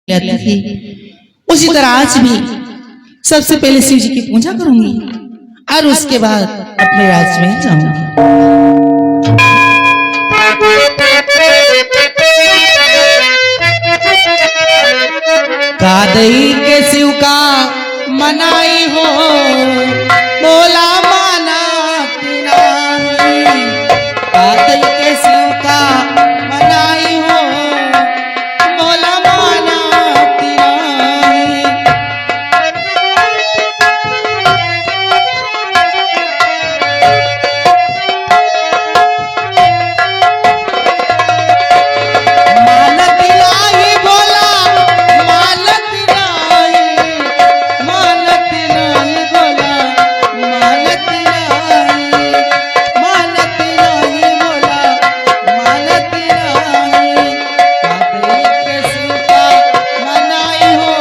लेती थी, उसी तरह आज भी सबसे पहले शिव जी की पूजा करूंगी और उसके बाद अपने राज्य में जाऊंगी। कादई के शिव का मनाई हो, बोला माना तिनाई। कादई के शिव का मनाई हो, बोला माना तिनाई। मानत नाही बोला मानत नाही, मानत नाही बोला मानत नाही, मानत नाही बोला मानत नाही। कादई के शिव का मनाई हो,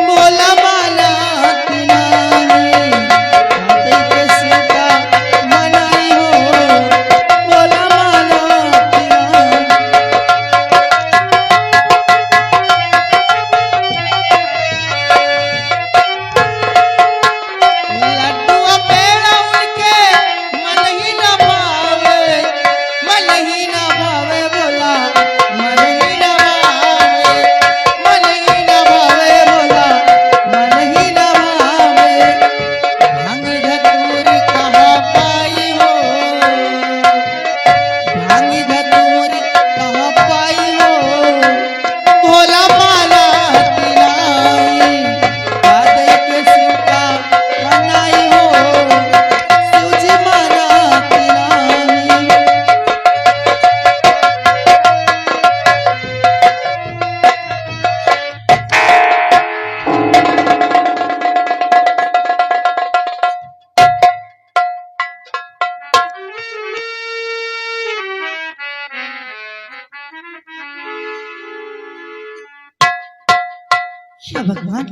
बोला मानत नाही। कादई के शिव का मनाई हो, बोला मानत नाही। लड्डू पेड़ा उनके मन ही न भावे, मन ही न भावे बोला मन ही न भावे, मन ही न भावे बोला मन ही न भावे। भांग धतूरी कहाँ पाई हो, भांग धतूरी कहाँ पाई हो, भोला माला तिनाई। कादई के शिव का मनाई हो, शिव जी माना तिनाई। या भगवान,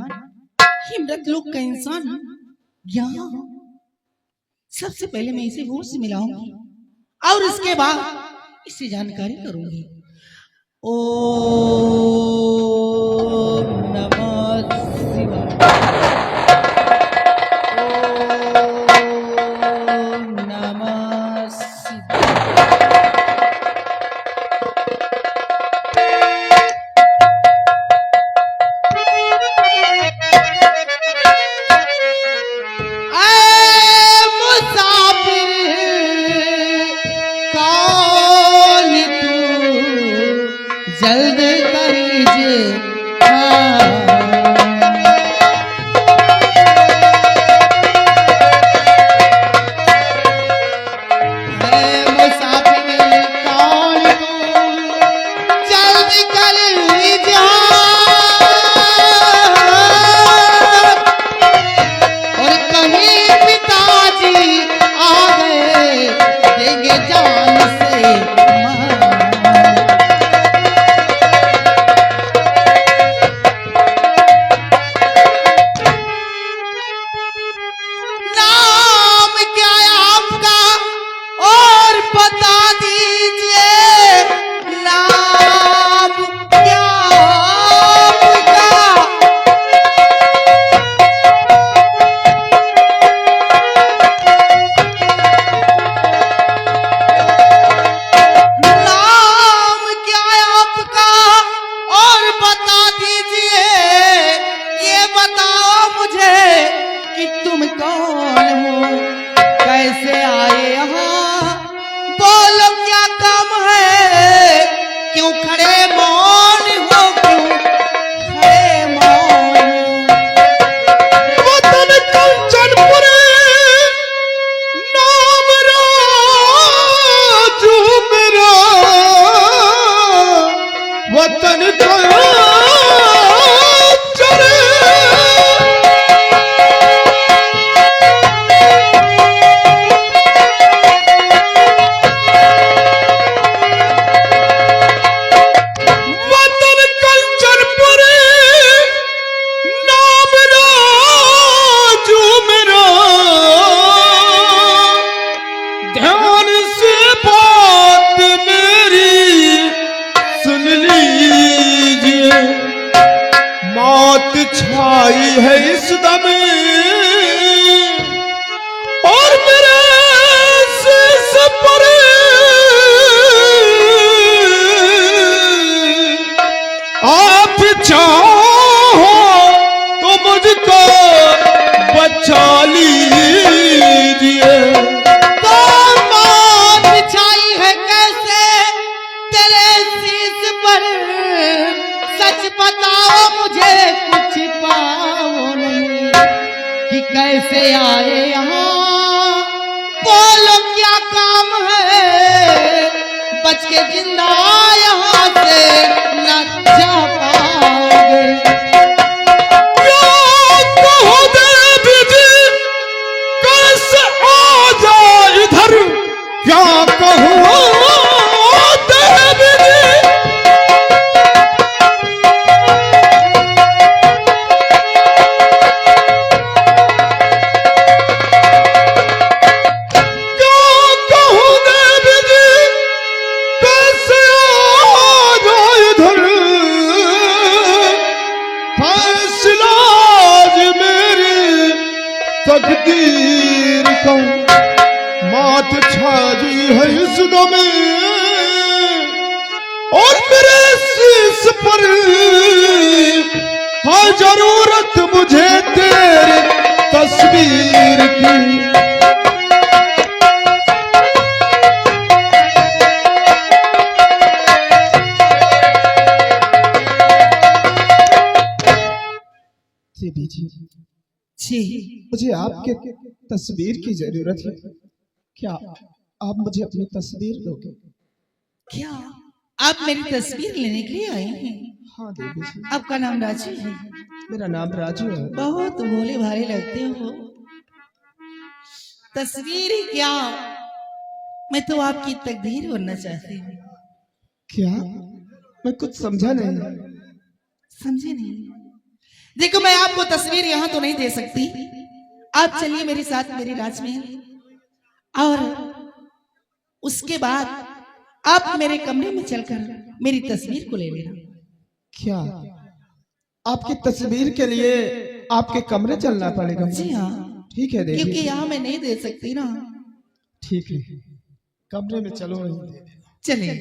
ये मृत लोक का इंसान क्या? सबसे पहले मैं इसे भूत से मिलाऊंगी और इसके बाद इससे जानकारी करूंगी। ओम नमः शिवाय, ओम नमः शिवाय। ऐ मुसाफिर कौन तू, जल्द करीजे मुसाफिर कौन तू, जल्द करीजे। और कहीं पिताजी आ गए, देंगे जान से मार। नाम क्या है आपका और बता दीजिए, नाम क्या आपका? नाम क्या है आपका और बता दीजिए, ये बताओ मुझे कि तुम कौन हो, कैसे आए यहाँ, बोलो क्या काम है, क्यों खड़े मौन हो, क्यों खड़े मौन हो? वतन कंचनपुरी, नाम राजू मेरा, वतन कंचन। मौत छाई है इस दम और मेरे शीश पर आप चाहो तो मुझको बचा लीजिए। तो मौत छाई है कैसे तेरे शीश पर, सच बताओ मुझे कुछ पाओ नहीं कि कैसे आए यहाँ, बोलो क्या काम है, बच के जिंदा यहाँ से न जा पाओगे। क्या कहूँ देवी जी, क्या कहूँ देवी जी, कैसे आ जाए इधर, फैसला आज मेरी तकदीर का। मौत छाई है इस दम और मेरे शीश पर है जरूरत मुझे तेरी तस्वीर की। देवी जी, मुझे आपके तस्वीर की जरूरत है, क्या आप मुझे अपनी तस्वीर दोगे? क्या आप मेरी तस्वीर लेने के लिए आए हैं? हाँ देवी जी। आपका नाम राजू है? मेरा नाम राजू है। बहुत भोले भाले लगते हो। तस्वीर ही क्या, मैं तो आपकी तकदीर बनना चाहती हूँ। क्या? मैं कुछ समझा नहीं। समझे नहीं? देखो मैं आपको तस्वीर यहाँ तो नहीं दे सकती, आप चलिए मेरे साथ मेरे राजमहल, और उसके बाद आप मेरे कमरे में चलकर मेरी तस्वीर को ले लेना। क्या आपकी तस्वीर के लिए आपके कमरे चलना पड़ेगा? जी हाँ। ठीक है देवी, क्योंकि यहाँ मैं नहीं दे सकती ना। ठीक है, कमरे में चलो। चलिए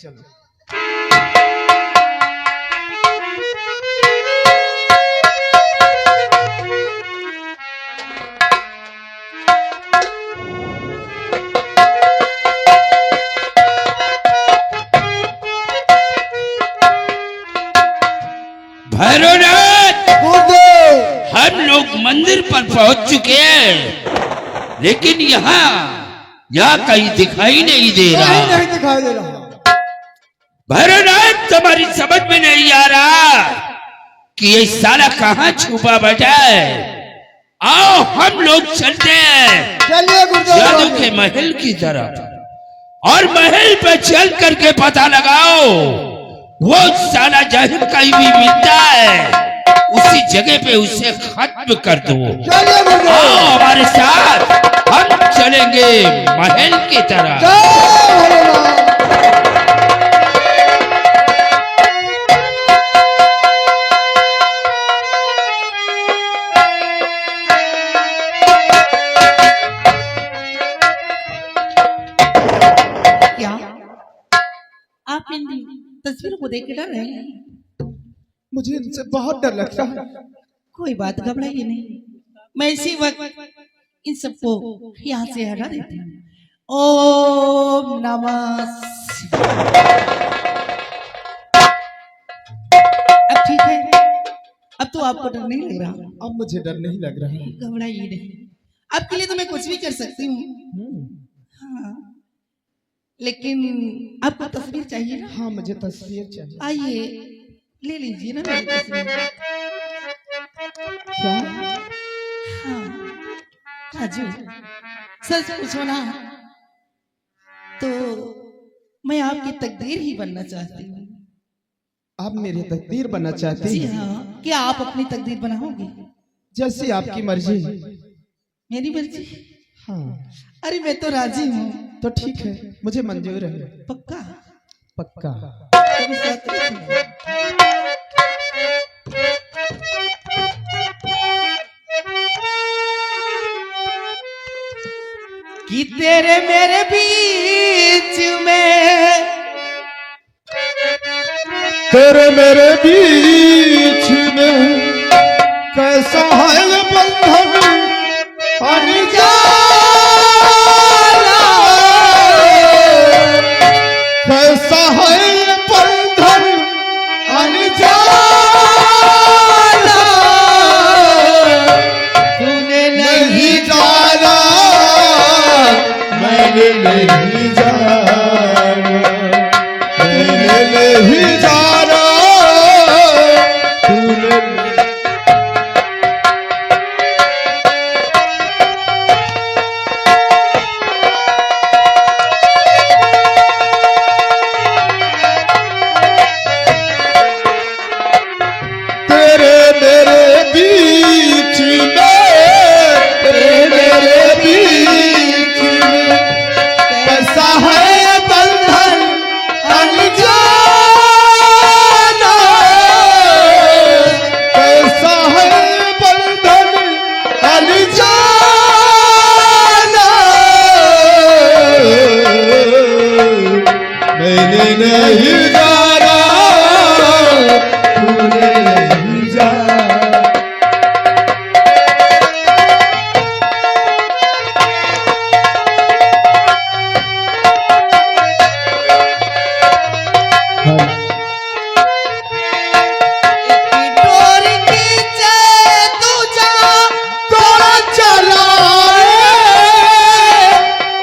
चलो। भैरवनाथ, हम लोग मंदिर पर पहुंच चुके हैं, लेकिन यहाँ कहीं दिखाई नहीं दे रहा। नहीं दिखाई दे रहा। भैरवनाथ, तुम्हारी समझ में नहीं आ रहा कि ये साला कहाँ छुपा बैठा है। आओ हम लोग चलते हैं जादू के महल की तरफ, और महल पे चल करके पता लगाओ वो साला जहाँ कहीं भी मिलता है उसी जगह पे उसे खत्म कर दो। आओ हमारे साथ, हम चलेंगे महल की तरफ। क्या आप इन तस्वीरों को देख के डर रहे हैं? मुझे इनसे बहुत डर लगता है। कोई बात घबराइए नहीं, मैं इसी वक्त इन सबको यहाँ से हटा देती हूँ। ओम नमः शिवाय। अब ठीक है, अब तो आपको डर नहीं लग रहा? अब मुझे डर नहीं लग रहा है। घबराइए नहीं, आपके लिए तो मैं कुछ भी कर सकती हूँ। हाँ, लेकिन आपको तस्वीर चाहिए ना? हाँ, मुझे तस्वीर चाहिए। आइए ले लीजिए ना मेरी तस्वीर। क्या? हाँ राजू, सच पूछो ना तो मैं आपकी तकदीर ही बनना चाहती हूँ। आप मेरी तकदीर बनना चाहती जी हैं? हाँ, क्या आप अपनी तकदीर बनाओगे? जैसी आपकी मर्जी। मेरी मर्जी? हाँ। अरे मैं तो राजी हूँ। तो ठीक है, मुझे मंजूर है। पक्का? पक्का। कभी साथ में चलो। तेरे मेरे बीच में, तेरे मेरे बीच में कैसा है ये बंधन अनजाना, कैसा है ये बंधन अनजाना, तूने नहीं जाना मैंने नहीं जाना, मैंने नहीं जाना तूने तेरे मेरे बीच में, तेरे मेरे बीच में कैसा है बंधन अनजाना, कैसा है बंधन अनजाना, मैंने नहीं जाना तूने नहीं जाना। डोर खींचे तू जा, तोड़ा चला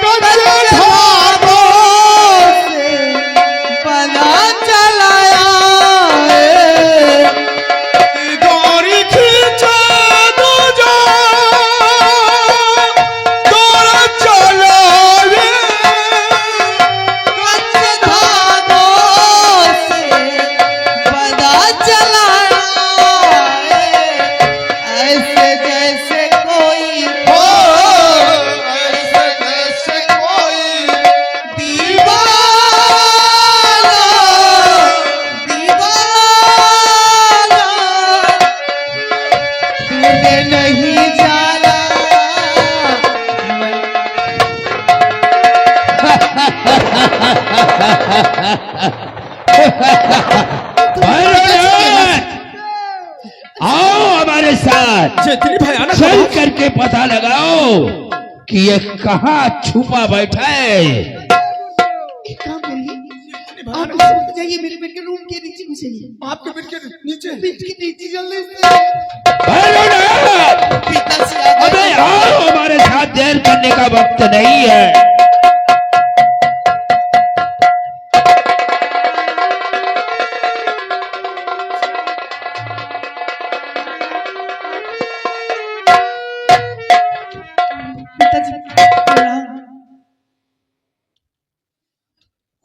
कच्चे धागों से बना चलाया डोरी खींचे तू जा, तोड़ा चला कच्चे धागों से बना चलाया, ऐसे जैसे कोई हो ऐसे जैसे कोई दीवाना, दीवाना, तूने नहीं जाना आओ हमारे साथ, इतनी भयानक चल करके पता लगाओ कि ये कहाँ छुपा बैठा है। एक काम करिए, आप ऊपर जाइए, मेरे बेड के रूम के नीचे घुसिए, आपके बेड के नीचे बेड के नीचे जल्दी से। भैरवनाथ, पिताजी आ अबे गए। आओ हमारे साथ, देर करने का वक्त नहीं है। पिताजी प्रणाम।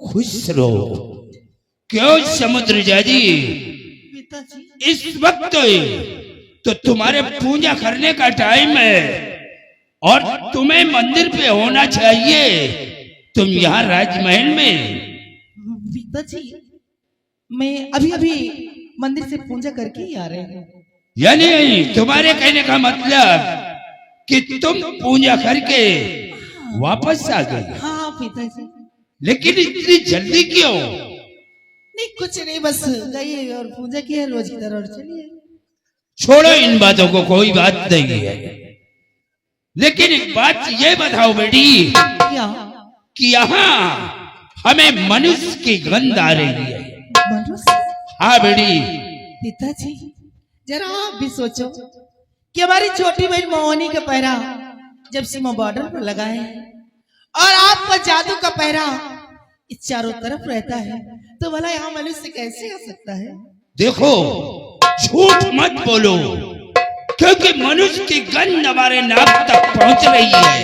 खुश रहो। क्यों समुद्र जाजी, पिताजी इस वक्त तो तुम्हारे पूजा करने का टाइम है और तुम्हें मंदिर पे होना चाहिए। तुम यहाँ राजमहल में। पिताजी मैं अभी अभी मंदिर से पूजा करके ही आ रहे हैं। यानी तुम्हारे कहने का मतलब कि तुम पूजा करके वापस आ गए। हाँ पिताजी। लेकिन इतनी जल्दी क्यों? नहीं कुछ नहीं, बस गई और पूजा की है रोज की तरह और चलिए। छोड़ो इन बातों को, कोई बात नहीं है। लेकिन एक बात ये बताओ बेटी क्या? कि यहाँ हमें मनुष्य की गंध आ रही है। मनुष्य? हाँ बेटी। पिताजी जरा आप भी सोचो कि हमारी छोटी बहन मोहनी का पहरा जब सीमा बॉर्डर पर लगा है और आपका जादू का पहरा इस चारों तरफ रहता है, तो भला यहाँ मनुष्य कैसे आ सकता है? देखो झूठ मत बोलो, क्योंकि मनुष्य की गंध हमारे नाक तक पहुंच रही है।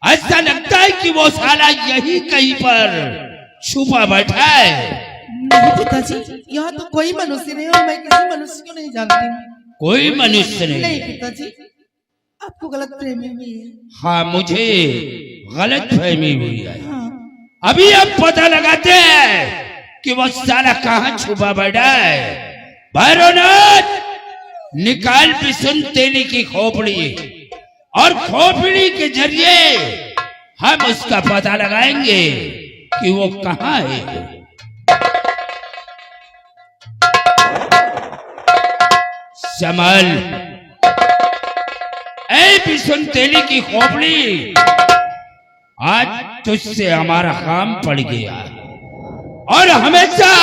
ऐसा लगता है कि वो साला यही कहीं पर छुपा बैठा है। नहीं पिताजी, यहाँ तो कोई मनुष्य नहीं और मैं किसी मनुष्य को नहीं जानती हूँ। कोई मनुष्य नहीं। नहीं पिताजी, आपको गलत फहमी हुई है। हाँ मुझे गलत फहमी हुई है। हाँ। अभी अब पता लगाते हैं कि वो साला कहाँ छुपा बैठा है। भैरवनाथ निकाल भी सुन तेली की खोपड़ी और खोपड़ी के जरिए हम उसका पता लगाएंगे कि वो कहाँ है। समल, ऐ बिसुन तेली की खोपड़ी, आज तुझसे हमारा काम पड़ गया और हमेशा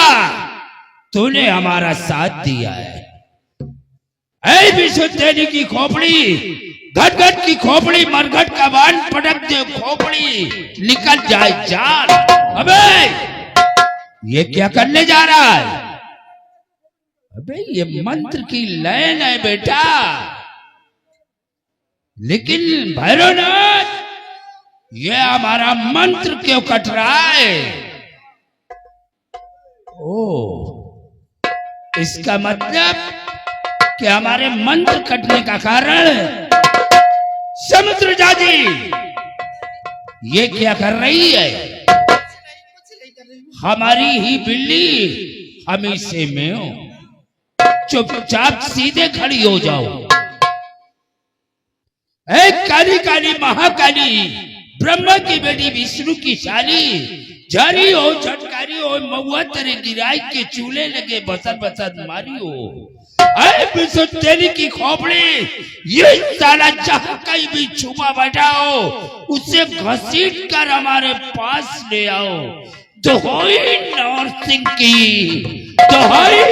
तूने हमारा साथ दिया है। ऐ बिसुन तेली की खोपड़ी, घट-घट की खोपड़ी, मरघट का बाण पटक दे खोपड़ी, निकल जाए जान। अबे ये क्या करने जा रहा है? अबे ये मंत्र की लाइन है बेटा। लेकिन भैरवनाथ, ये हमारा मंत्र क्यों कट रहा है? ओ, इसका मतलब कि हमारे मंत्र कटने का कारण समुद्र जाजी ये क्या कर रही है? हमारी ही बिल्ली हम से में हो। चुपचाप सीधे खड़ी हो जाओ। ऐ काली काली महाकाली, ब्रह्मा की बेटी, विष्णु की शाली, जारी हो झटकारी हो, महुआ तेरे गिराई के चूल्हे लगे बसर बसर मारी हो। ऐ बिसुन तेली की खोपड़ी, ये साला जहां कहीं भी छुपा बैठा हो उसे घसीट कर हमारे पास ले आओ। दोहाई नरसिंह की, दोहाई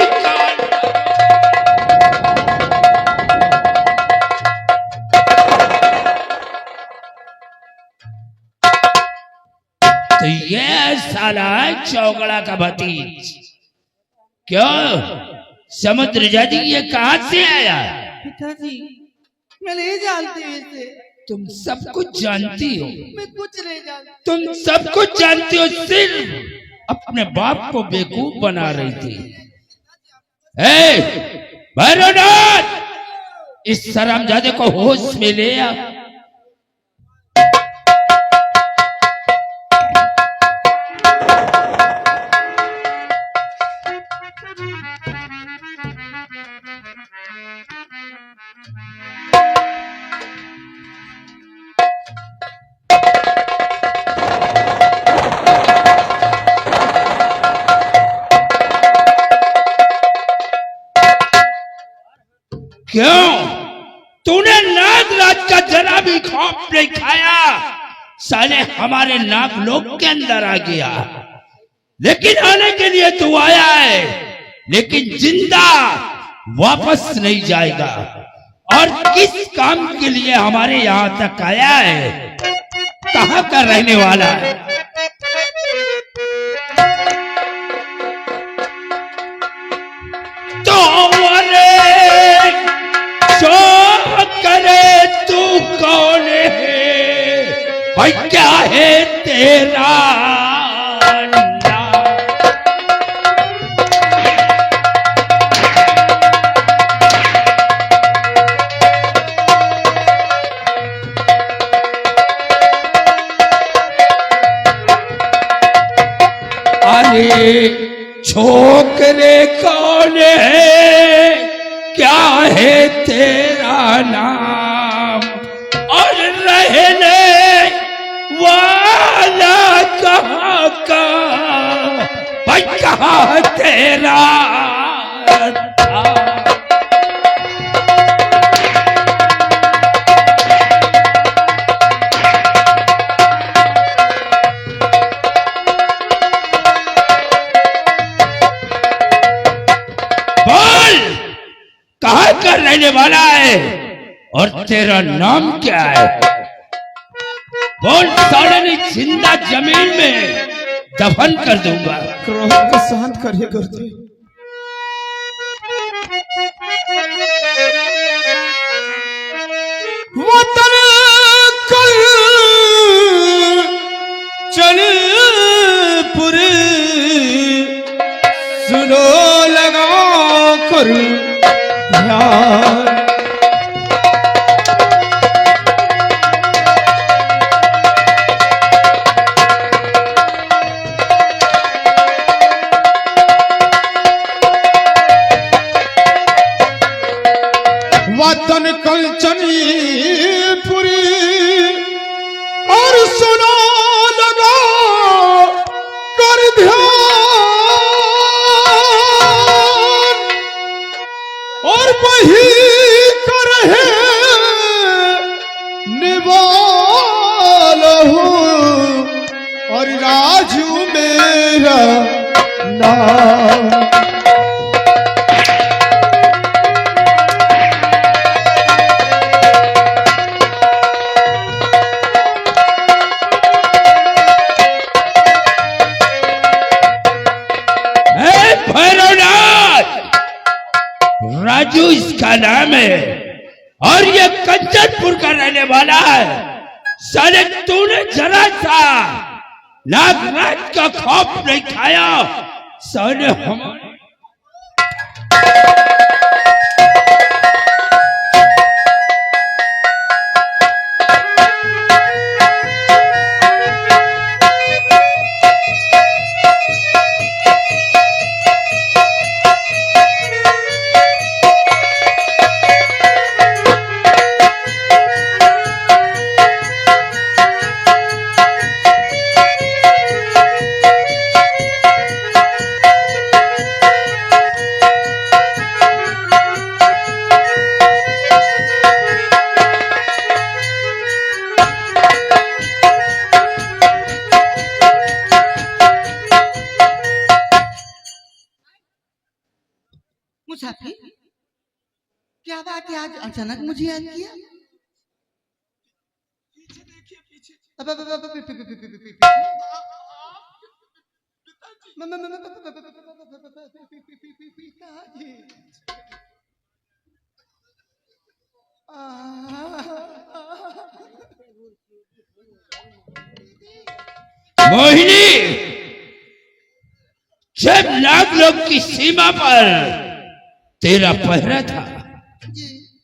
तो ये साला चौगड़ा का भतीज। क्यों समुद्र जाजी ये कहां से आया? पिताजी, मैं नहीं जानती इसे। तुम सब कुछ जानती हो। मैं कुछ नहीं जानती। तुम सब कुछ जानती हो, सिर्फ अपने बाप को बेवकूफ बना रही थी। भैरवनाथ, इस हरामजादे को होश में ले आ। क्यों तूने नागराज का जरा भी खौफ नहीं खाया? साले हमारे नागलोक के अंदर आ गया, लेकिन आने के लिए तू आया है, लेकिन जिंदा वापस नहीं जाएगा। और किस काम के लिए हमारे यहां तक आया है? कहां का रहने वाला है? करे तू कौन है भाई, क्या है तेरा नाम? अरे छोकरे कौन है, क्या है तेरा नाम? और रहने वाला कहाँ का भाई, कहाँ तेरा था? कहाँ का रहने वाला है और तेरा नाम क्या है? बोल, साले नहीं जिंदा जमीन में दफन कर दूंगा। क्रोध को शांत करिए गुरुदेव। वतन कल चलपुर सुनो लगा कर वतन कंचनपुरी और सुनो ध्यान और वही करे निवाला हूँ और राजू मेरा नाम। राजू इसका नाम है और ये कंचनपुर का रहने वाला है। साले तूने जरा सा नागराज का खौफ नहीं खाया। साले हमारे मुसाफिर, क्या बात है आज अचानक मुझे याद किया? अब मोहिनी, जब नाग लोग की सीमा पर तेरा पहरा था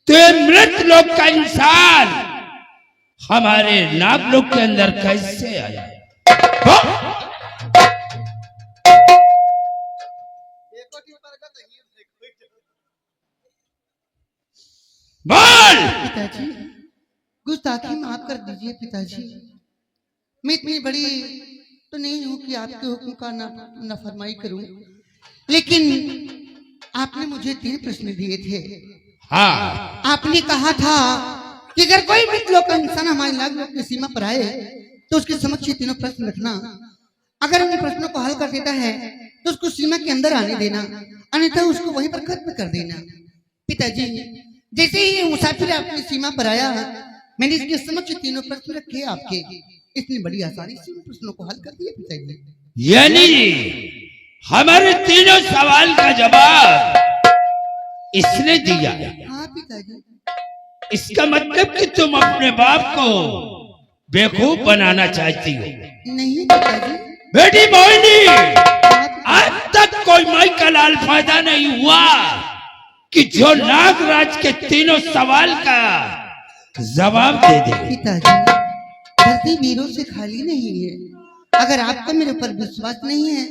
तो मृत लोग का इंसान हमारे नाग लोग के अंदर कैसे आया? बोल। पिताजी, गुस्ताखी माफ कर दीजिए पिताजी। मैं इतनी बड़ी तो नहीं हूँ कि आपके हुक्म का नाफरमानी करूं, लेकिन आपने मुझे 3 प्रश्न दिए थे। हाँ, आपने कहा था कि अगर कोई मृत लोक का इंसान हमारे नाग लोक की सीमा पर आए तो उसके समक्ष ये 3 प्रश्न रखना। अगर उन प्रश्नों को हल कर देता है तो उसको सीमा के अंदर आने देना, अन्यथा उसको वहीं पर खत्म कर देना। पिताजी, जैसे ही ये मुसाफिर आपकी सीमा पर आया, मैंने इसके समक्ष 3 प्रश्न रखे आपके। इतनी बड़ी आसानी से उन प्रश्नों को हल कर दिया पिताजी। यानी हमारे 3 सवाल का जवाब इसने दिया। हाँ पिताजी। इसका मतलब कि तुम अपने बाप को बेवकूफ बनाना चाहती हो। नहीं पिताजी। बेटी मोहिनी, आज तक कोई माई का लाल फायदा नहीं हुआ कि जो नागराज के 3 सवाल का जवाब दे दे। पिताजी, धरती वीरों से खाली नहीं है। अगर आपका मेरे ऊपर विश्वास नहीं है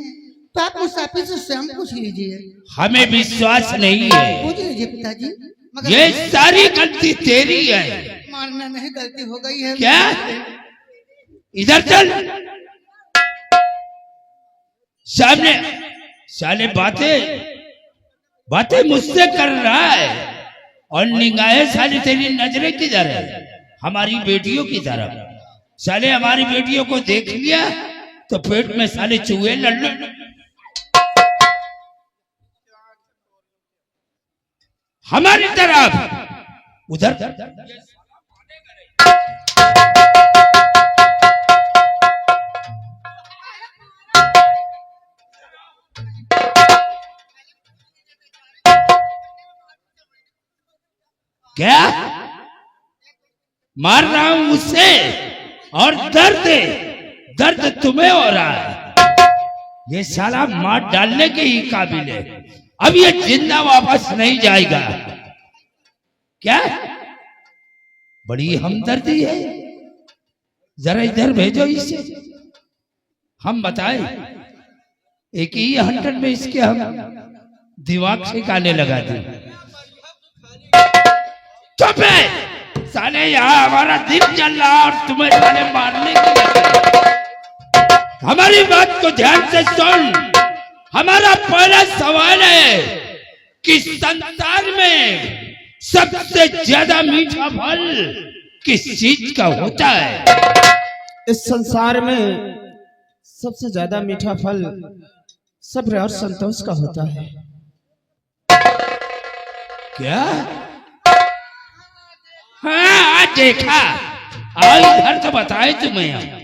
तो आप मुसाफिर से स्वयं पूछ लीजिए। हमें विश्वास नहीं है। पूछ लीजिए पिताजी। मगर ये सारी गलती तेरी है। मानना नहीं, गलती हो गई है। क्या? इधर चल। सामने साले बातें मुझसे कर रहा है और निगाहें साले तेरी नजरें किधर है? हमारी बेटियों की तरफ। साले हमारी बेटियों को देख लिया तो पेट में साले चूहे लड़। हमारी तरफ उधर क्या मार रहा हूं उससे? और दर्द तुम्हें हो रहा है। ये साला मार डालने के ही काबिल है। अब ये जिंदा वापस नहीं जाएगा। क्या बड़ी हमदर्दी है? जरा इधर भेजो इसे, हम बताएं। एक ही हंटर में इसके हम दिमाग से काने लगा दी। चुप है साले, यहाँ हमारा दिल चल रहा और तुम्हें साले मारने की हमारी बात को ध्यान से सुन। हमारा पहला सवाल है कि संसार में सबसे ज्यादा मीठा फल किस चीज का होता है? इस संसार में सबसे ज्यादा मीठा फल सब्र और संतोष का होता है। क्या? हाँ देखा, आओ इधर तो बताए तुम्हें।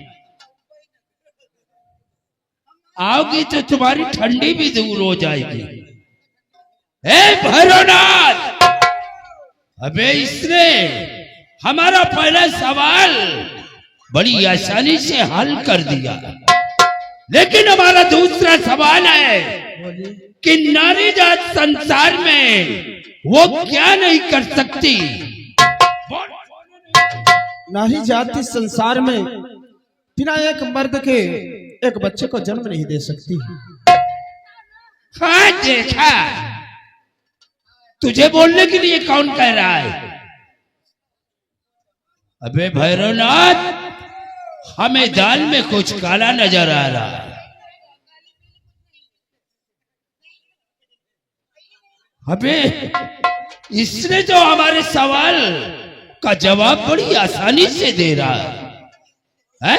आओगी तो तुम्हारी ठंडी भी दूर हो जाएगी। हे भैरवनाथ, अबे इसने हमारा पहला सवाल बड़ी आसानी से हल कर दिया, लेकिन हमारा दूसरा सवाल है कि नारी जात संसार में वो क्या नहीं कर सकती? नारी जात इस संसार में बिना एक मर्द के एक बच्चे को जन्म नहीं दे सकती। हाँ देखा, तुझे बोलने के लिए कौन कह रहा है? अबे भैरवनाथ, हमें दाल में कुछ काला नजर आ रहा है। अबे इसने तो हमारे सवाल का जवाब बड़ी आसानी से दे रहा है?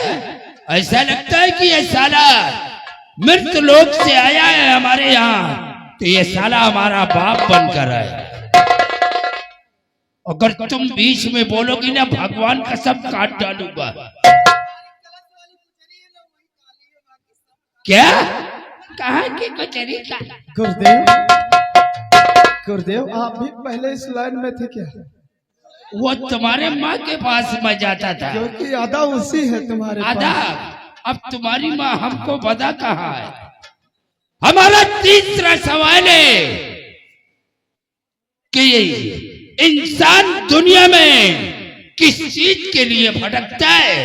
ऐसा लगता है कि ये साला मृत लोक से आया है हमारे यहाँ, तो ये साला हमारा बाप बनकर आया। अगर तुम बीच में बोलोगी ना, भगवान का सब काट डालूंगा। क्या कहा कि कचरी का? गुरुदेव, आप भी पहले इस लाइन में थे क्या? वो तुम्हारे माँ के पास मैं जाता था, क्योंकि आधा उसी है तुम्हारे आधा। पास। अब तुम्हारी माँ हमको बता कहाँ है? हमारा तीसरा सवाल है कि इंसान दुनिया में किस चीज के लिए भटकता है?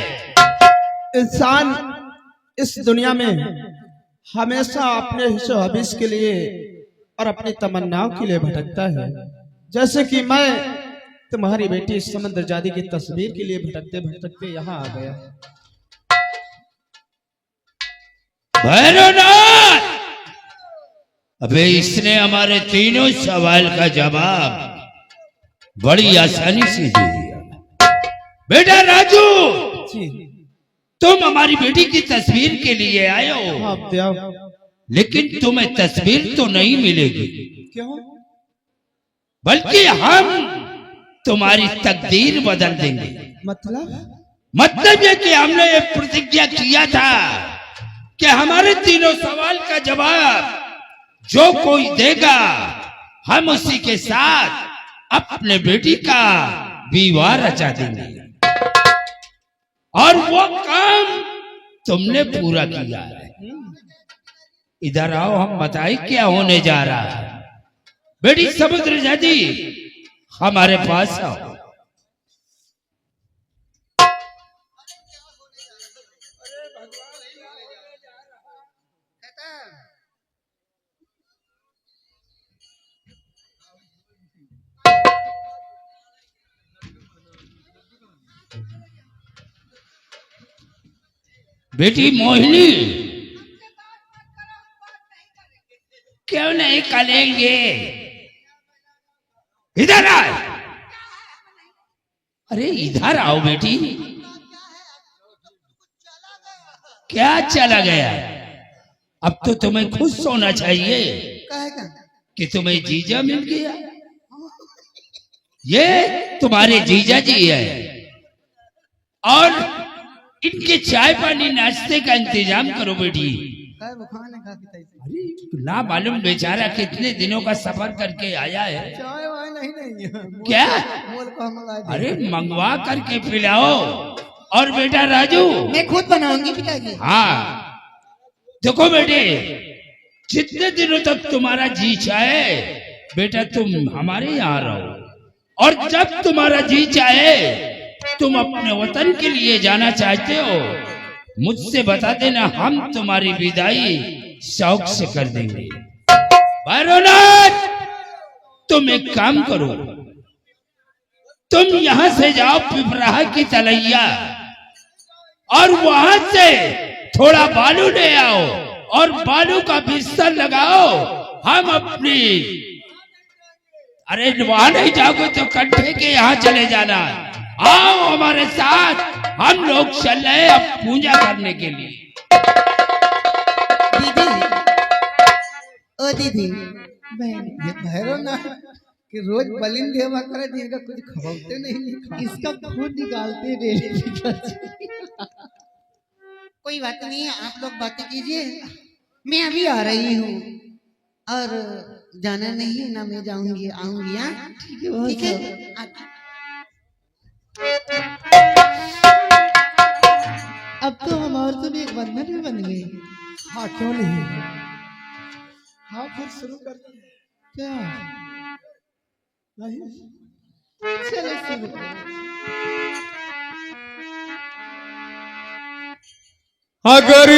इंसान इस दुनिया में हमेशा अपने हिस्सो हबीस के लिए और अपनी तमन्नाओं के लिए भटकता है। जैसे कि मैं तुम्हारी बेटी समुद्र जादी की तस्वीर के लिए भटकते भटकते यहाँ आ गया। भैरवनाथ, अबे इसने हमारे तीनों सवाल का जवाब बड़ी आसानी से दे दिया। बेटा राजू, जी, तुम हमारी बेटी की तस्वीर के लिए आए हो, आप आओ। लेकिन तुम्हें तस्वीर तो नहीं मिलेगी। क्यों? बल्कि हम तुम्हारी तकदीर बदल देंगे। मतलब ये कि हमने ये प्रतिज्ञा किया था कि हमारे तीनों सवाल का जवाब जो कोई देगा, हम उसी के साथ अपने बेटी का विवाह रचा देंगे। और वो काम तुमने पूरा किया है। इधर आओ, हम बताएं क्या होने जा रहा है। बेटी समुद्र जादी, हमारे पास आओ। बेटी मोहिनी, क्यों नहीं करेंगे? इधर आओ। अरे इधर आओ बेटी। क्या चला गया? अब तो तुम्हें खुश होना चाहिए कि तुम्हें जीजा मिल गया। ये तुम्हारे जीजा जी है, और इनके चाय पानी नाश्ते का इंतजाम करो बेटी। अरे ना मालूम बेचारा कितने दिनों का सफर करके आया है। चाय वाय नहीं क्या? मोल को मंगा दे। अरे मंगवा करके पिलाओ। और बेटा राजू, मैं खुद बनाऊंगी पिताजी। हाँ देखो बेटे, जितने दिनों तक तुम्हारा जी चाहे बेटा तुम हमारे यहाँ रहो, और जब तुम्हारा जी चाहे तुम अपने वतन के लिए जाना चाहते हो, मुझसे बता देना, हम तुम्हारी विदाई शौक से कर देंगे। भैरवनाथ, तुम एक काम करो, तुम यहां से जाओ पिपराहा की तलैया, और वहां से थोड़ा बालू ले आओ और बालू का बिस्तर लगाओ। हम अपनी अरे वहां नहीं जाओगे तो कंठे के यहाँ चले जाना। आओ हमारे साथ, हम लोग चल रहे हैं अब पूजा करने के लिए। दीदी, ओ दीदी, ये भैरव ना कि रोज बलिन देवा करे दिन का कुछ खवाते नहीं, इसका खून निकालते डेली। कोई बात नहीं है, आप लोग बातें कीजिए, मैं अभी आ रही हूँ। और जाना नहीं है ना, मैं जाऊंगी, आऊंगी। हाँ ठीक है। अब तो हमारे तो एक बंधन भी बन गई। हाँ क्यों नहीं, हाँ फिर शुरू कर क्या? नहीं चलो शुरू करो। अगर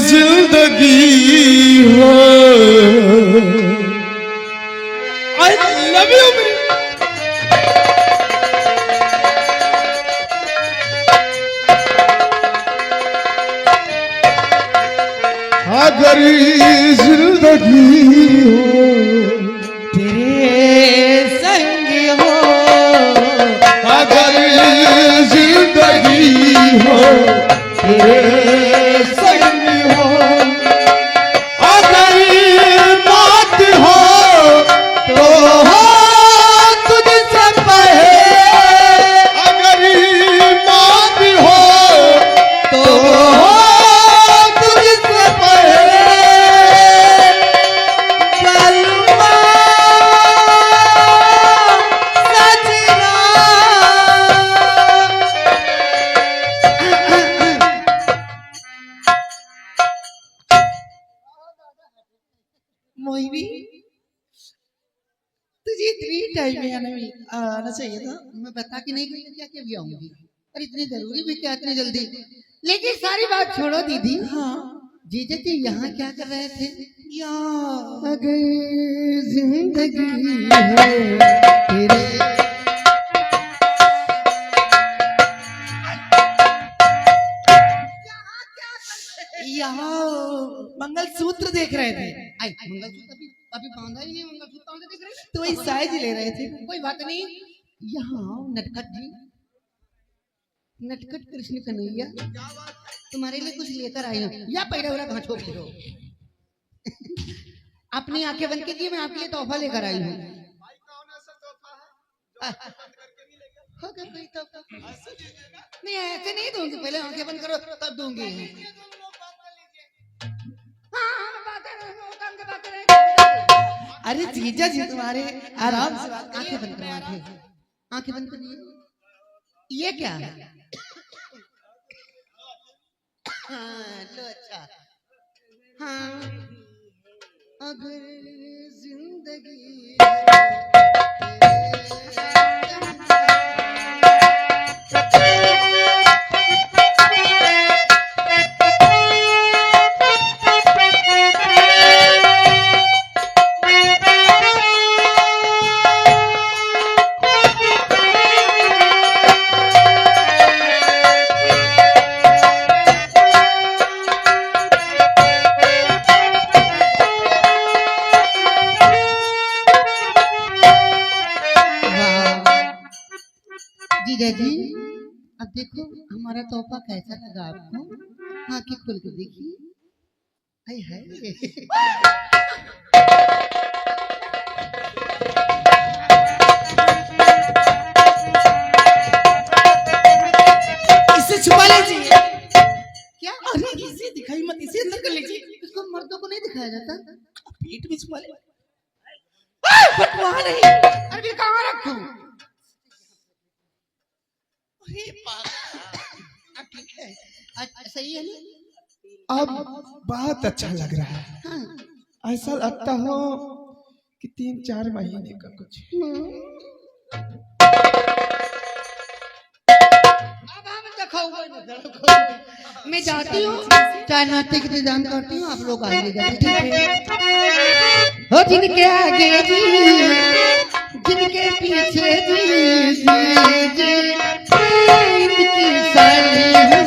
जिंदगी हो, आई लव यू। अगर जिंदगी हो तेरे संग हो, अगर जिंदगी हो तेरे संग हो, अगर बात हो तो हो तुझसे पहले, अगर बात हो तो हो तुझसे पहले। बलवा सजना, मोहिनी, तुझे इतनी टाइम में आना चाहिए था। मैं बता के नहीं गई क्या क्या भी आऊंगी, और इतनी जरूरी भी क्या इतनी जल्दी। लेकिन सारी बात छोड़ो दीदी। हाँ जीजा जी यहाँ क्या कर रहे थे? यहाँ अगर जिंदगी है तेरे, यहाँ मंगलसूत्र देख रहे थे। आई मंगलसूत्र अभी बांधा ही नहीं, मंगलसूत्र कहाँ से देख रहे थे? तो वही साइज ले रहे थे। कोई बात नहीं। यहाँ नटखट जी, नटखट कृष्ण कन्हैया तुम्हारे लिए कुछ लेकर आई हूँ। या पैरा वैरा कहाँ छोड़ दो, अपनी आंखें बंद कीजिए, मैं आपके लिए तोहफा लेकर आई हूँ। होगा कोई तोहफा? नहीं ऐसे नहीं दूंगी, पहले आंखें बंद करो तब दूंगी। अरे जीजा जी तुम्हारे आराम से आंखें बंद करो, आंखें बंद करिए। ये क्या है? हाँ लो अच्छा। हाँ अगर जिंदगी जीजा जी, अब देखो हमारा तोहफा कैसा लगा आपको? आंखें खोल के देखिए। हाय हाय, इसे छुपा लीजिए। क्या? अरे इसे दिखाई मत, इसे अंदर कर लीजिए। इसको मर्दों को नहीं दिखाया जाता, पेट में छुपा ले। अरे कहाँ रखूं? ठीक है, सही है ना? अब बहुत अच्छा लग रहा है। हाँ। ऐसा लगता हो कि 3-4 महीने का कुछ। अब हम देखो, मैं जाती हूँ, चाय नाश्ते की इंतजाम करती हूँ, आप लोग आइएगा। ठीक है? हो जिनके आगे जी, जिनके पीछे जी, जी, जी, इनकी साली हूँ।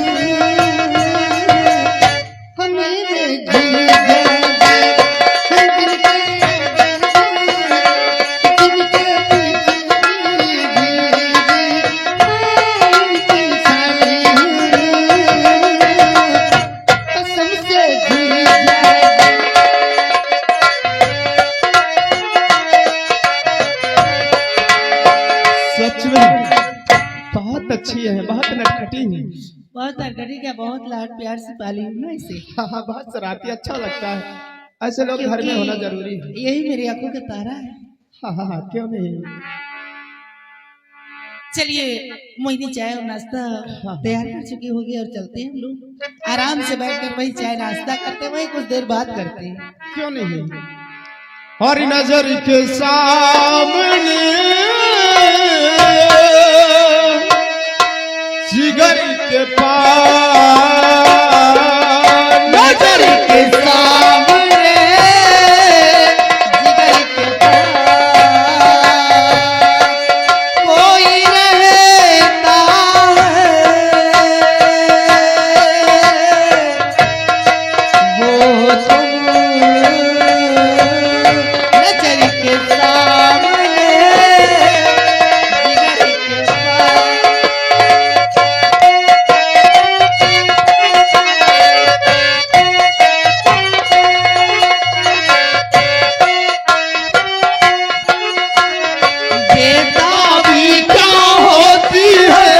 सच में बहुत अच्छी है, बहुत नटखटी है। बहुत अगड़ी क्या, बहुत लाड प्यार से पाली हूँ ना इसे। हाँ, बहुत शरारती, अच्छा लगता है। ऐसे लोग घर में होना जरूरी है। यही मेरी आंखों का तारा है। हाँ, क्यों नहीं। चलिए मोहिनी चाय और नाश्ता तैयार कर चुकी होगी और चलते हैं हम लोग आराम से बैठकर वही चाय नाश्ता करते वही कुछ देर बात करते हैं। क्यों नहीं। और नजर के सामने जिगर के पास, नजर के सामने जिगर के पास कोई रहता है वो तुम नजर के सामने जिगर के पास। बेताबी क्या होती है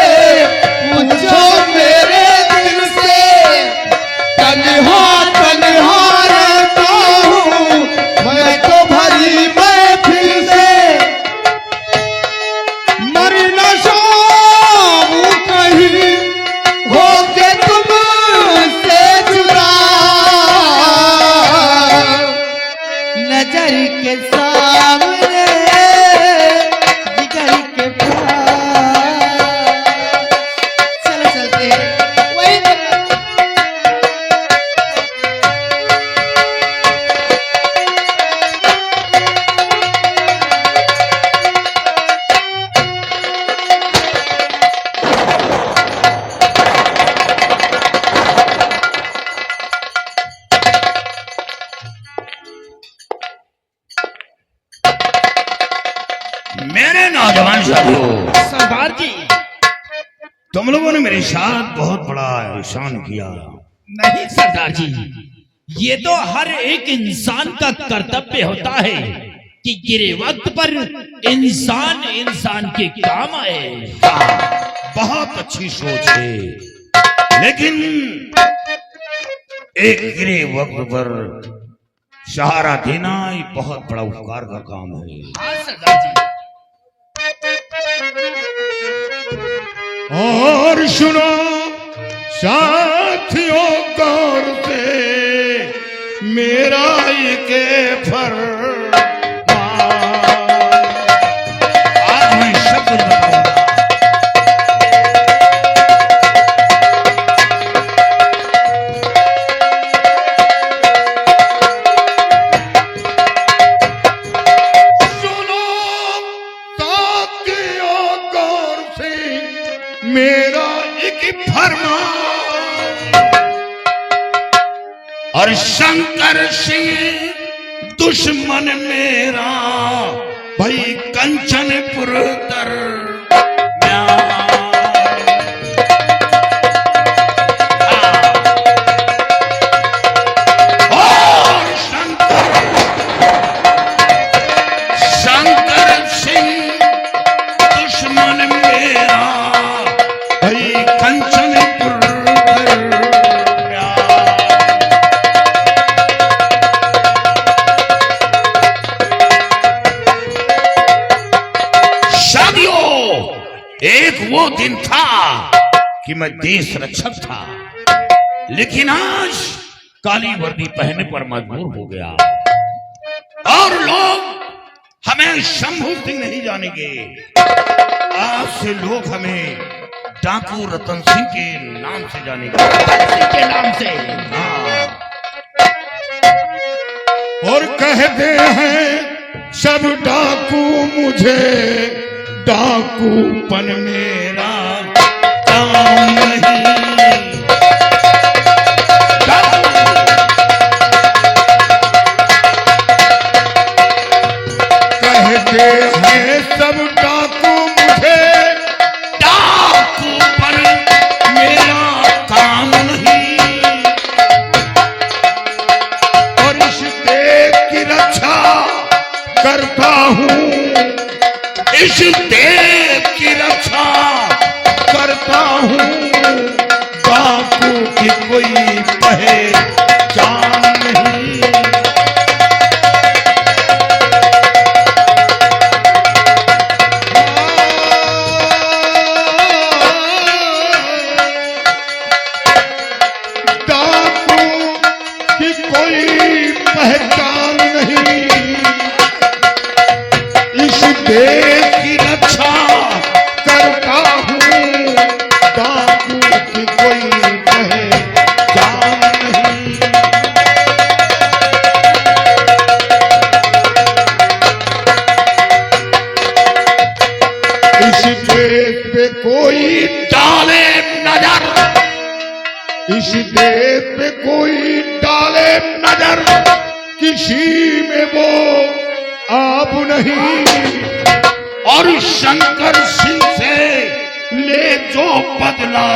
पूछो मेरे दिल से, तन्हा तन्हा रहता हूँ मैं तो भरी महफिल से, मर न जाऊं कहीं होके तुमसे जुदा, नजर के सामने जिगर के पास। चलो चलते हैं वही मेरे नौजवान साथियों, सरदार जी। तुम लोगों ने मेरे साथ बहुत बड़ा एहसान किया। नहीं सरदार जी, ये तो हर एक इंसान का कर्तव्य होता है कि गिरे वक्त पर इंसान इंसान के काम आए। हाँ, बहुत अच्छी सोच है, लेकिन एक गिरे वक्त पर सहारा देना ये बहुत बड़ा उपकार का काम है। हाँ सरदार जी। और सुनो साथियों गौर से मेरा ये फरमान, आज मैं शब्द बताऊंगा। सुनो साथियों गौर से मेरा एक फरमान, और शंकर सिंह दुश्मन मेरा भाई कंचनपुर और शंकर सिंह दुश्मन मेरा भाई कंचनपुर एक वो दिन था कि मैं देश रक्षक था, लेकिन आज काली वर्दी पहनने पर मजबूर हो गया और लोग हमें शंभू सिंह नहीं जानेंगे। आज से लोग हमें डाकू रतन सिंह के नाम से जानेंगे, रतन सिंह के नाम से। हाँ। और कहते हैं सब डाकू मुझे डाकूपन मेरा काम नहीं। कहते हैं सब डाकू मुझे डाकूपन मेरा काम नहीं, और इस देश की रक्षा करता हूँ, इस देश की कोई पहचान नहीं। डाकू की कोई पहचान नहीं, इस देश की रक्षा करता हूँ। डाकू की कोई पहचान नहीं। इस देश पे कोई डाले नजर, इस देश पे कोई डाले नजर, किसी में वो आप नहीं। और शंकर सिंह से ले जो बदला,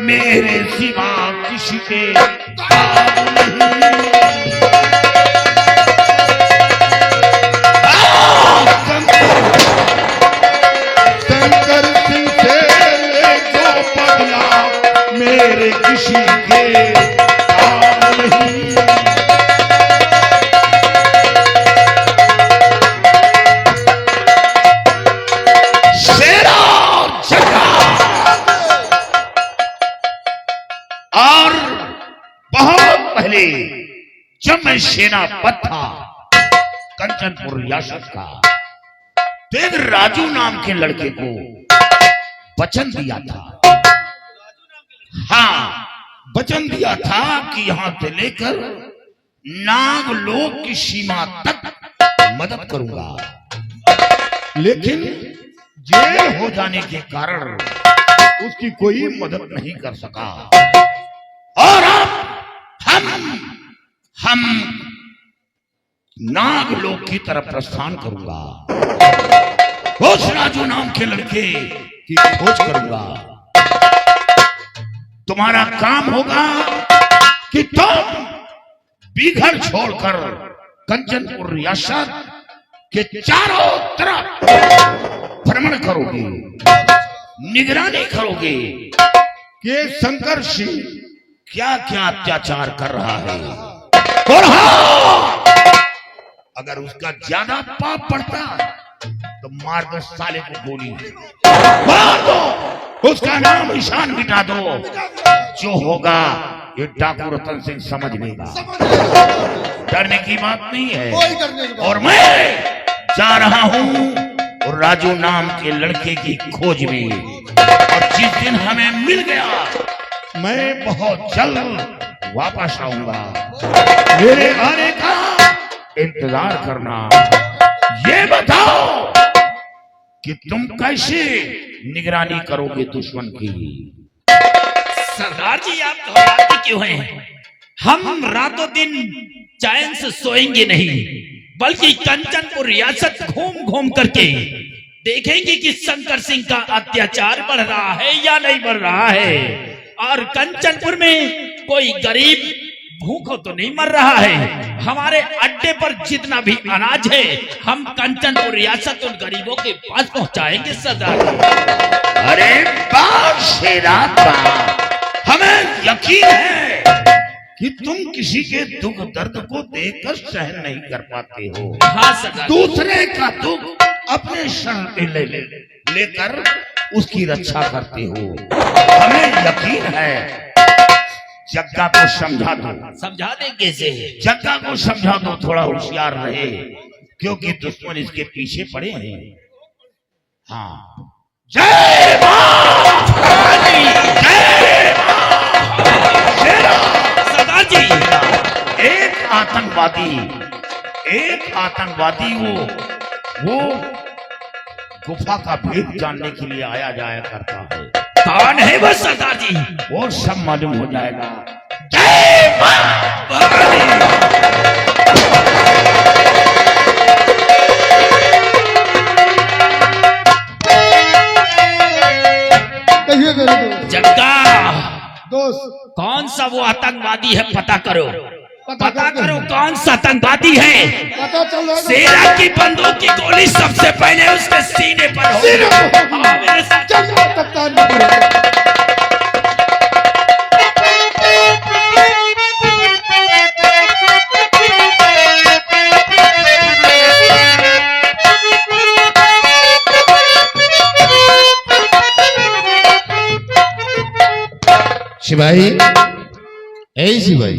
मेरे सिवा किसी के काम नहीं। शंकर सिंह से ले जो बदला, मेरे किसी के काम नहीं। और बहुत पहले जब मैं सेनापति था कंचनपुर रियासत का, तो एक राजू नाम के लड़के को वचन दिया था। हाँ, वचन दिया था कि यहां से लेकर नागलोक की सीमा तक मदद करूंगा, लेकिन जेल हो जाने के कारण उसकी कोई मदद नहीं कर सका। और अब हम नागलोक की तरफ प्रस्थान करूंगा, उस राजू नाम के लड़के की खोज करूंगा। तुम्हारा काम होगा कि तुम बीघर छोड़कर कंचनपुर रियासत के चारों तरफ भ्रमण करोगे, निगरानी करोगे कि शंकर सिंह क्या क्या अत्याचार कर रहा है। और हाँ, अगर उसका ज्यादा पाप पड़ता तो मार दो साले को गोली, मार दो, उसका नाम निशान मिटा दो। जो होगा ये डाकू रतन सिंह समझ लेगा, डरने की बात नहीं है। और मैं जा रहा हूं और राजू नाम के लड़के की खोज में, और जिस दिन हमें मिल गया मैं बहुत जल्द वापस आऊंगा। मेरे आने का इंतजार करना। ये बताओ कि तुम कैसे निगरानी करोगे दुश्मन की? सरदार जी, आप घबराते क्यों हैं? हम रातों दिन चैन से सोएंगे नहीं, बल्कि कंचनपुर रियासत घूम घूम करके देखेंगे कि शंकर सिंह का अत्याचार बढ़ रहा है या नहीं बढ़ रहा है, और कंचनपुर में कोई गरीब भूखों तो नहीं मर रहा है। हमारे अड्डे पर जितना भी अनाज है हम कंचनपुर रियासत उन गरीबों के पास पहुंचाएंगे सरदार। अरे बाप शेरा बाप, हमें यकीन है कि तुम किसी के दुख दर्द को देखकर सहन नहीं कर पाते हो। हाँ सरदार। दूसरे का दुख अपने शरण पे लेकर उसकी रक्षा करते हो। हमें यकीन है। जग्गा को समझा दो। समझा दें कैसे? जग्गा को समझा दो थोड़ा होशियार रहे, क्योंकि दुश्मन इसके पीछे पड़े हैं। हाँ, जय मां जय सरदार जी। एक आतंकवादी वो गुफा का भेद जानने के लिए आया जाया करता है। कौन है वो सरदार जी? वो सब मालूम हो जाएगा। जय मां। जग्गा दोस्त, कौन सा वो आतंकवादी है पता करो। पता करो कौन सा आतंकवादी है। पता चल रहा है। सेना की बंदूक की गोली सबसे पहले उसके सीने पर हो। हाँ, मेरे साथ। चल कप्तान। शिवाई, ए शिवाई,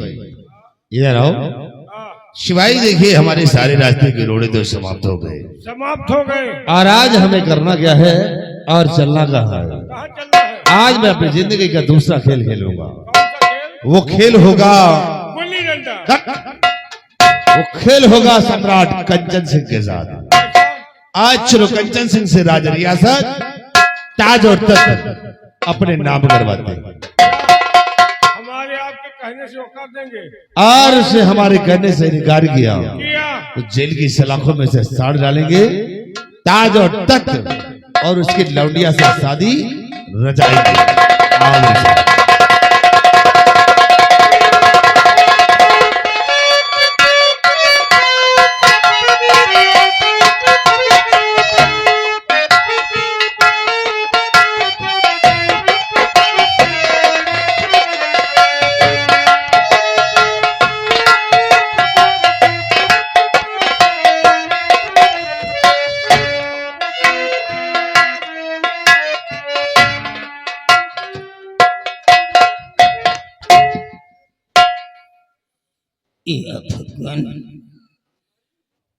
इधर आओ। शिवाई देखिए, हमारे सारे रास्ते के रोड़े तो समाप्त हो गए। समाप्त हो गए। और आज हमें करना क्या है और चलना कहाँ है? कहाँ चलना है? आज मैं अपनी जिंदगी का दूसरा खेल खेलूंगा। कौन सा खेल? वो खेल होगा, गुल्ली डंडा। वो खेल होगा सम्राट कंचन सिंह के साथ। आज चलो कंचन सिंह से राज रियासत, ताज और तख्त अपने नाम करवाते हैं हमारे आपके कहने से वो कर देंगे। और उसे हमारे कहने से इनकार किया किया तो जेल की सलाखों में से साड़ डालेंगे, ताज और तख्त और उसकी लौंडिया से शादी रचाएंगे। आओ। भगवान,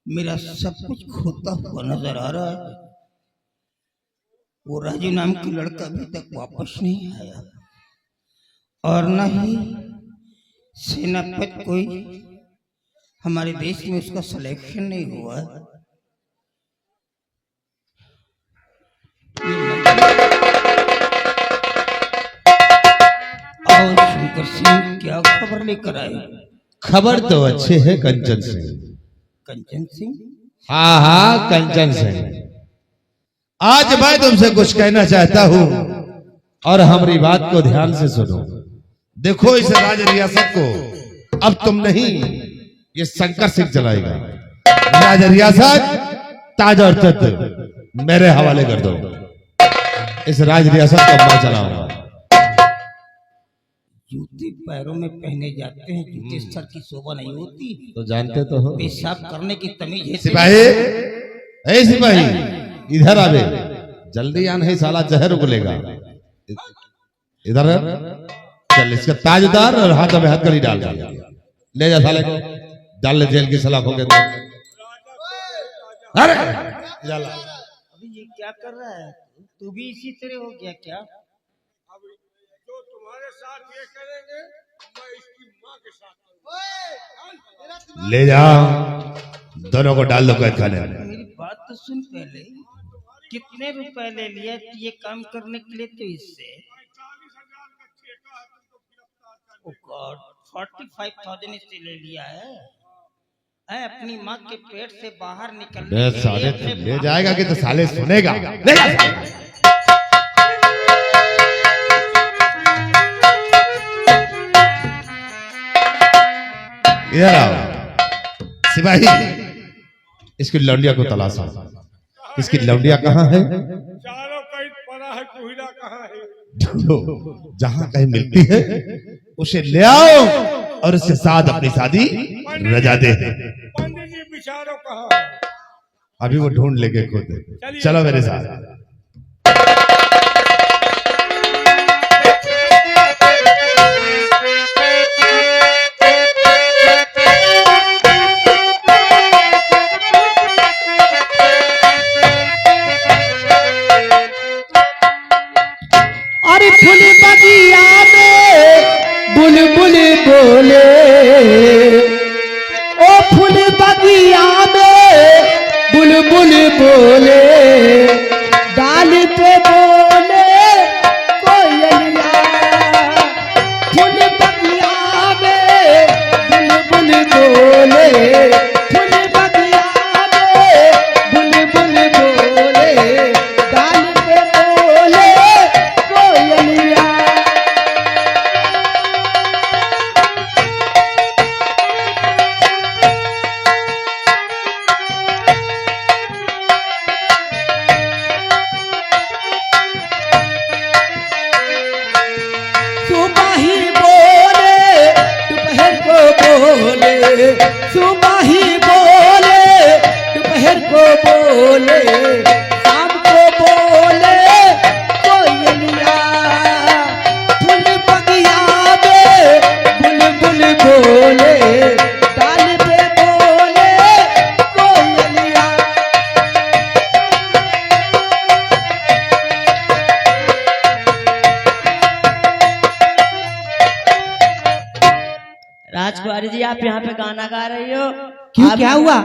मेरा सब कुछ खोता हुआ नजर आ रहा है। वो राजू नाम की लड़का अभी तक वापस नहीं आया और न ही सेनापति कोई हमारे देश में उसका सिलेक्शन नहीं हुआ है। और शंकर सिंह क्या खबर लेकर आए? खबर तो अच्छे है कंचन सिंह। कंचन सिंह? हाँ हाँ कंचन सिंह, आज मैं तुमसे कुछ कहना चाहता हूँ और हमारी बात को ध्यान से सुनो। देखो इस राज रियासत को अब तुम नहीं, ये शंकर सिंह चलाएगा। राज रियासत, ताज और तख्त मेरे हवाले कर दो। इस राज रियासत को मैं चलाऊंगा। जूते पैरों में पहने जाते हैं, जूते सर की शोभा नहीं होती। तो जानते तो हो। पेशाब करने की तमीज है। सिपाही, ए सिपाही, इधर आवे, जल्दी आन है, साला जहर उगलेगा। इधर चल, इसका ताज उतार और हाथ में हथकड़ी डाल दे। ले जा साले को, डाल ले जेल की सलाखों के अंदर। अरे अभी ये क्या कर रहा है? तू भी इसी तरह हो गया क्या? अब जो तुम्हारे साथ ये करेंगे, मैं इसकी माँ के साथ करूंगा। ले जा, दोनों को डाल दो कैद खाने में। मेरी बात तो सुन पहले। कितने रुपए ले लिया ये काम करने के लिए? तो इससे 40,000 का ठेका है, तुमको गिरफ्तार कर 45,000 इससे ले लिया है। अपनी माँ के पेट से बाहर निकलने बे के साले, लिए तू अपने ले बाप जाएगा कि तो को साले सुनेगा। ले जा। इधर आओ सिपाही, इसकी लौंडिया को तलाशो। इसकी लौंडिया कहाँ है? चारों कहीं पड़ा है, कुहिरा कहाँ है? ढूंढो, जहाँ कहीं मिलती है उसे ले आओ और उसके साथ अपनी शादी रजा दे। पंडित जी बिचारो कहाँ? अभी वो ढूंढ लेके खुद। चलो मेरे साथ। अरे फूल बगिया में बुलबुल बोले, ओ फूल बगिया में बुलबुल बोले, डाल पे बोले कोयलिया। फूल बगिया में बुलबुल बोले, फूल बगिया में बुलबुल बोले, डाल पे बोले कोयलिया। सुबाही बोले दोपहर को बोले, सुबाही बोले दोपहर को बोले, शाम को बोले कोयलिया। फूल बगिया कुमारी जी आप यहाँ पे गाना गा रही हो? क्यों, क्या हुआ?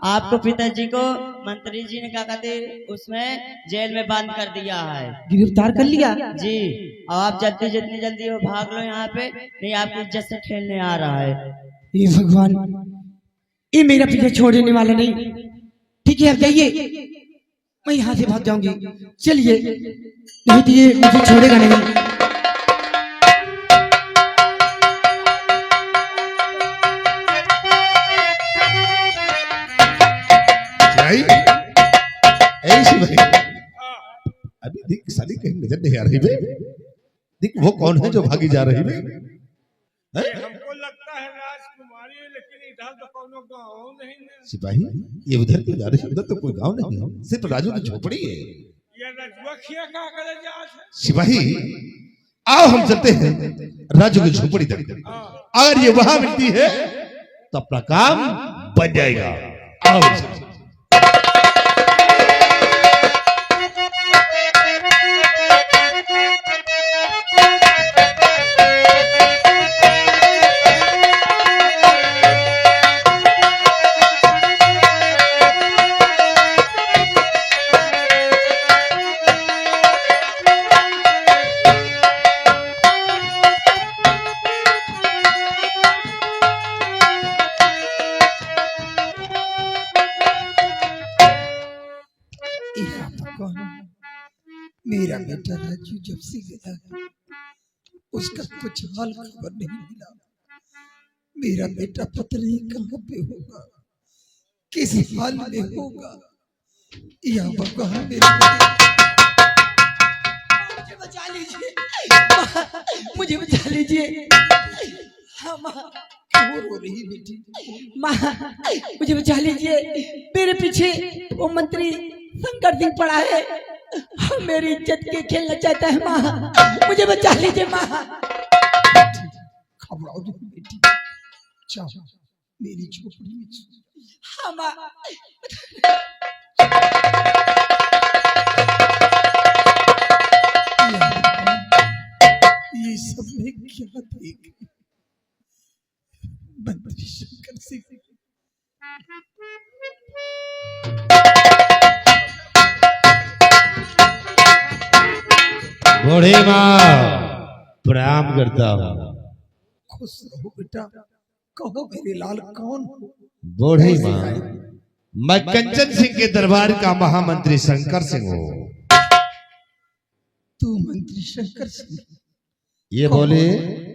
आपको पिताजी को मंत्री जी ने क्या कहते उसमें जेल में बंद कर दिया है गिरफ्तार कर लिया? जी। और आप जल्दी जितनी जल्दी हो भाग लो यहाँ पे, नहीं आपकी इज्जत से खेलने आ रहा है। ये भगवान, ये मेरा पीछे छोड़ने वाला नहीं। ठीक है, आप जाइए, मैं यहाँ से भाग जाऊंगी। चलिए, नहीं तो ये मुझे छोड़ेगा नहीं। ऐसी भाई अभी देख साली कहीं नजर नहीं आ रही बे। देख वो कौन है जो भागी जा रही बे? हमको लगता है राजकुमारी है, लेकिन इधर तो कोनो गाँव नहीं है। सिपाही ये उधर क्यों जा रही है? उधर तो कोई गांव नहीं है, सिर्फ राजू की झोपड़ी है। ये रजुआ का करे जात है। सिपाही आओ हम चलते हैं राजू की झोपड़ी तक। अगर ये वहां मिलती है तो अपना काम बन जाएगा। आओ चलते। मेरा बेटा राजू जब से गया उसका कुछ हाल खबर नहीं मिला। मेरा बेटा पता नहीं कहाँ पे होगा, किस हाल में होगा। या भगवान मेरे मुझे बचा लीजिए, मुझे बचा लीजिए। हाँ माँ, क्यों रो रही बेटी? माँ मुझे बचा लीजिए, मेरे पीछे वो मंत्री शंकर सिंह पड़ा है, मेरी इज्जत के खेलना चाहता है। माँ मुझे बचा लीजिए। माँ घबराओ नहीं बेटी, जाओ मेरी झोपड़ी में। हाँ माँ। ये सब में क्या देख मंत्री शंकर सिंह। बूढ़ी माँ प्रणाम करता हूँ। खुश रहो बेटा, कहो मेरे लाल कौन हो? बूढ़ी माँ मैं कंचन सिंह के दरबार का महामंत्री शंकर सिंह हूँ। तू मंत्री शंकर सिंह? ये बोले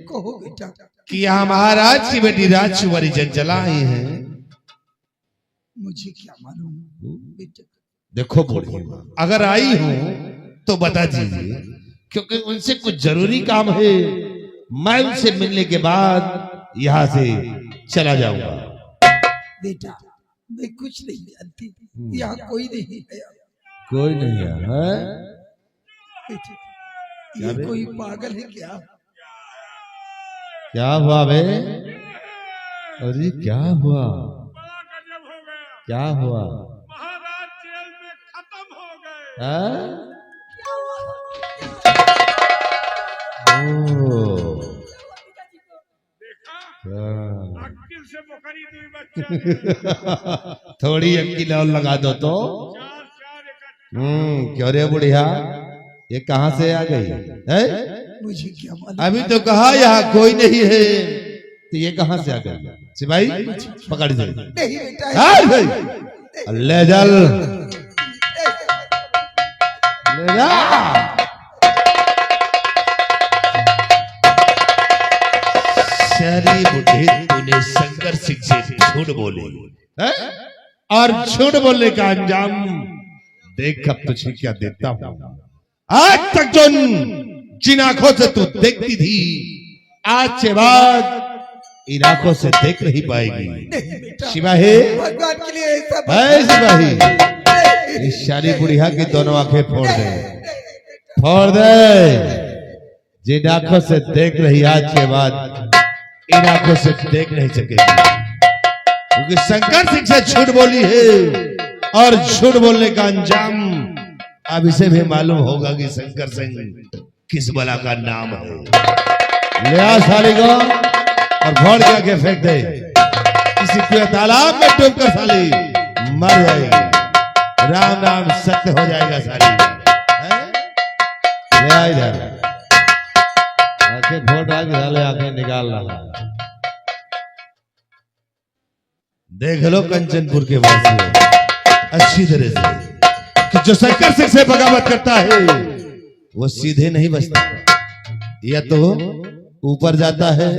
कहो बेटा। कि यहाँ महाराज की बेटी राजकुमारी चंचला आई है। मुझे क्या मालूम बेटा। देखो बूढ़ी माँ अगर आई हूँ तो बता दीजिए, क्योंकि उनसे कुछ जरूरी काम है। मैं उनसे मिलने के बाद यहाँ से चला जाऊंगा। बेटा मैं कुछ नहीं जानती, यहाँ कोई नहीं है। कोई नहीं है? बेटे ये कोई पागल है क्या? क्या हुआ बे? अरे क्या हुआ? बड़ा गजब हो गया। क्या हुआ? महाराज जेल में खत्म हो गए। हाँ? देखा अक्ल से मुकरी दुई बच्चा। थोड़ी अक्ल और लगा दो तो। चार चार इकट्ठा। क्यों रे बुढ़िया, ये कहाँ से आ गई है? मुझे क्या मालूम। अभी तो कहा यहाँ कोई नहीं है, तो ये कहाँ से आ गई? सिपाही पकड़ दे। नहीं बेटा, ले चल, ले जा। शहरी बुढ़ी तूने शंकर सिंह से झूठ बोली है? और झूठ बोलने का अंजाम देख अब तुझे क्या देता हूँ। आज तक जो जिन आंखों से तू देखती थी, आज के बाद इन आंखों से देख नहीं पाएगी। सिपाही भगवान के लिए ऐसा है, सिपाही इस शाली बुढ़िया की दोनों आंखें फोड़ दे, फोड़ दे। जिन आंखों से देख रही आज के बाद इन आंखों से देख नहीं सकेगी, क्योंकि शंकर सिंह से झूठ बोली है। और झूठ बोलने का अंजाम अब इसे भी मालूम होगा कि शंकर सिंह किस बला का नाम है। ले आ साली को और भोड़ के आगे फेंक दे, किसी कुएं तालाब में डूब कर साली मर जाएगी। राम राम सत्य हो जाएगा साली। हैं? ले आ इधर, आंखें फोड़ के साले आंखें निकाल रहा है। देख लो कंचनपुर के वासियों अच्छी तरह से कि जो शंकर सिंह से बगावत करता है वो सीधे नहीं बचता, या तो ऊपर जाता है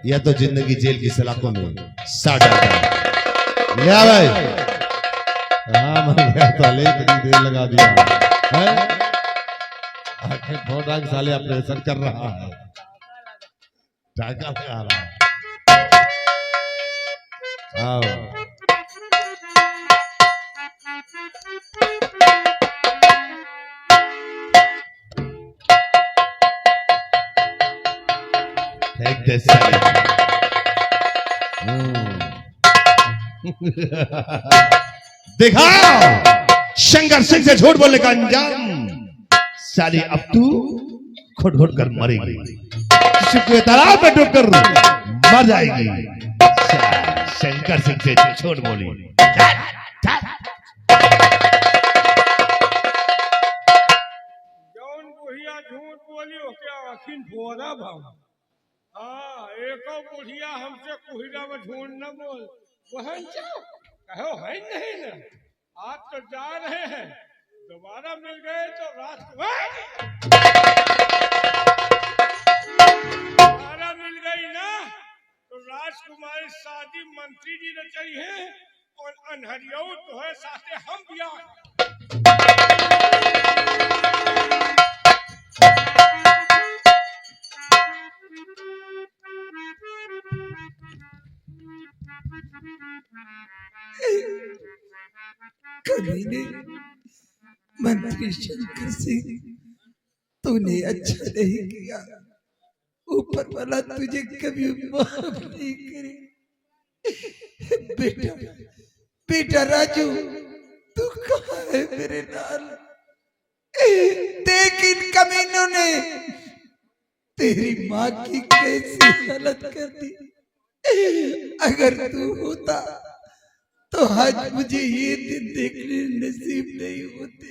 या तो जिंदगी जेल की सलाखों में साड़ जाता है। ले आ भाई। हाँ मर गया तो ले, कितनी देर लगा दिया है? आंखें फोड़ के साले ऑपरेशन कर रहा है, टाका लगा रहा है। आओ फेंक दे साले। दिखाओ शंकर सिंह से झूठ बोलने का अंजाम। साली अब तू घुट घुट कर मरेगी, किसी कुएं तालाब में डूब कर मर जाएगी। शंकर सिंह से झूठ बोली। जौन बुढ़िया झूठ बोली ओके आखिन फोड़ा भाव। हाँ एको बुढ़िया हमसे कुहिरा में झूठ न बोल। बहन चो कहो है नहीं ना, आज तो जा रहे हैं, दोबारा मिल गए तो रात दोबारा मिल गई ना तो राजकुमारी शादी मंत्री जी ने चाहिए है और अनहरियो तो है साथे हम बिया। कमीने मंत्री शंकर सिंह, तूने अच्छा नहीं किया। ऊपर वाला तुझे कभी माफ नहीं करे। बेटा बेटा राजू, तू कहाँ है मेरे लाल? देख इन कमीनों ने तेरी माँ की कैसी हालत कर दी। अगर तू होता तो आज मुझे ये दिन देखने नसीब नहीं होते।